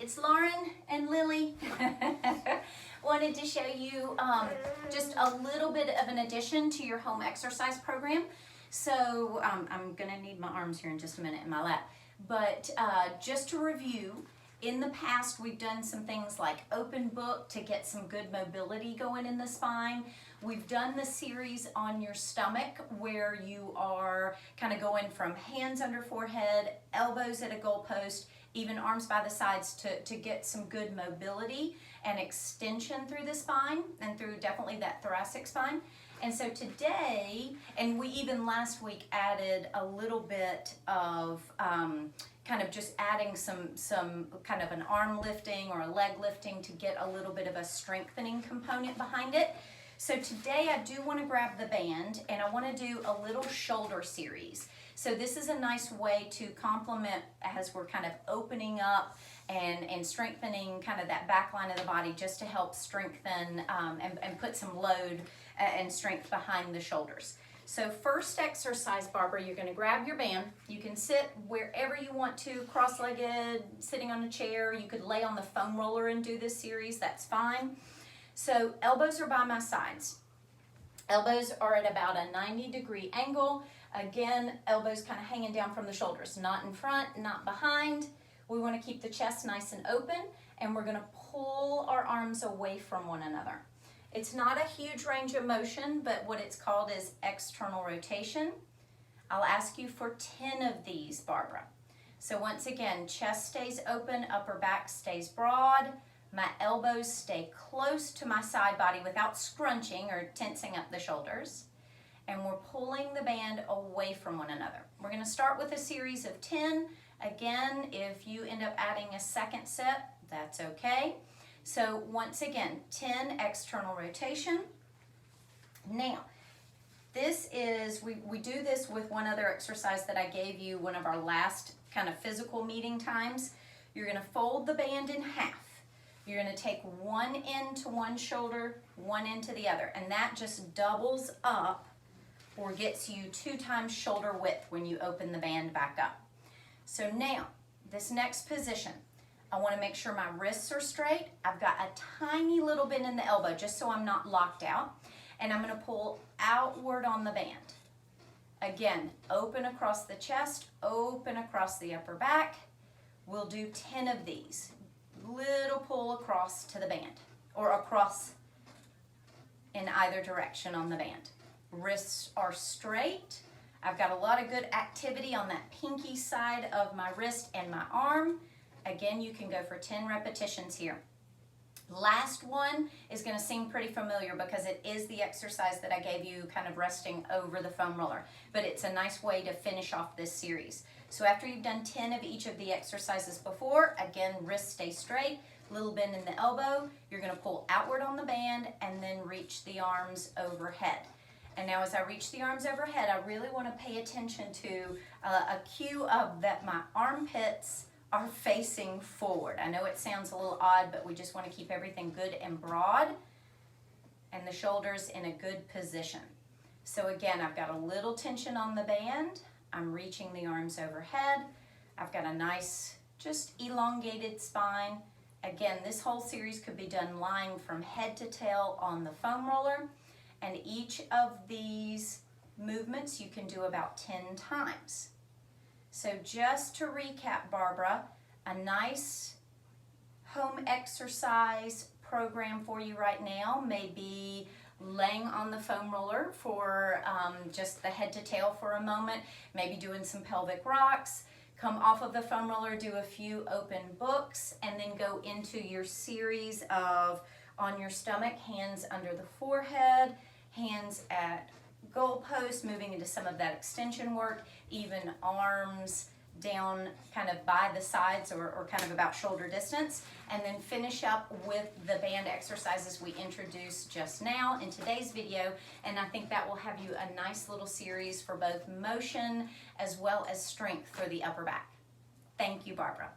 it's Lauren and Lily. Wanted to show you just a little bit of an addition to your home exercise program. So I'm gonna need my arms here in just a minute in my lap. But just to review, in the past we've done some things like open book to get some good mobility going in the spine. We've done the series on your stomach where you are kind of going from hands under forehead, elbows at a goalpost, even arms by the sides to get some good mobility and extension through the spine and through definitely that thoracic spine. And so today, and we even last week added a little bit of kind of just adding some kind of an arm lifting or a leg lifting to get a little bit of a strengthening component behind it. So today I do want to grab the band and I want to do a little shoulder series. So this is a nice way to complement as we're kind of opening up and strengthening kind of that back line of the body, just to help strengthen and put some load and strength behind the shoulders. So first exercise, Barbara, you're going to grab your band. You can sit wherever you want to, cross-legged, sitting on a chair. You could lay on the foam roller and do this series, that's fine. So elbows are by my sides. Elbows are at about a 90-degree angle. Again, elbows kind of hanging down from the shoulders, not in front, not behind. We want to keep the chest nice and open, and we're going to pull our arms away from one another. It's not a huge range of motion, but what it's called is external rotation. I'll ask you for 10 of these, Barbara. So once again, chest stays open, upper back stays broad. My elbows stay close to my side body without scrunching or tensing up the shoulders. And we're pulling the band away from one another. We're going to start with a series of 10. Again, if you end up adding a second set, that's okay. So once again, 10 external rotation. Now, this is, we do this with one other exercise that I gave you one of our last kind of physical meeting times. You're going to fold the band in half. You're going to take one end to one shoulder, one end to the other, and that just doubles up or gets you 2 times shoulder width when you open the band back up. So now, this next position, I want to make sure my wrists are straight. I've got a tiny little bend in the elbow just so I'm not locked out, and I'm going to pull outward on the band. Again, open across the chest, open across the upper back. We'll do 10 of these. Little pull across to the band, or across in either direction on the band. Wrists are straight. I've got a lot of good activity on that pinky side of my wrist and my arm. Again, you can go for 10 repetitions here. Last one is going to seem pretty familiar because it is the exercise that I gave you kind of resting over the foam roller, but it's a nice way to finish off this series. So after you've done 10 of each of the exercises before, again, wrists stay straight, little bend in the elbow, you're going to pull outward on the band and then reach the arms overhead. And now as I reach the arms overhead, I really want to pay attention to a cue of that my armpits are facing forward. I know it sounds a little odd, but we just want to keep everything good and broad and the shoulders in a good position. So again, I've got a little tension on the band. I'm reaching the arms overhead. I've got a nice, just elongated spine. Again, this whole series could be done lying from head to tail on the foam roller. And each of these movements you can do about 10 times. So just to recap, Barbara, a nice home exercise program for you right now may be laying on the foam roller for just the head to tail for a moment, maybe doing some pelvic rocks, come off of the foam roller, do a few open books, and then go into your series of on your stomach, hands under the forehead, hands at goalpost, moving into some of that extension work, even arms down kind of by the sides or kind of about shoulder distance, and then finish up with the band exercises we introduced just now in today's video. And I think that will have you a nice little series for both motion as well as strength for the upper back. Thank you, Barbara.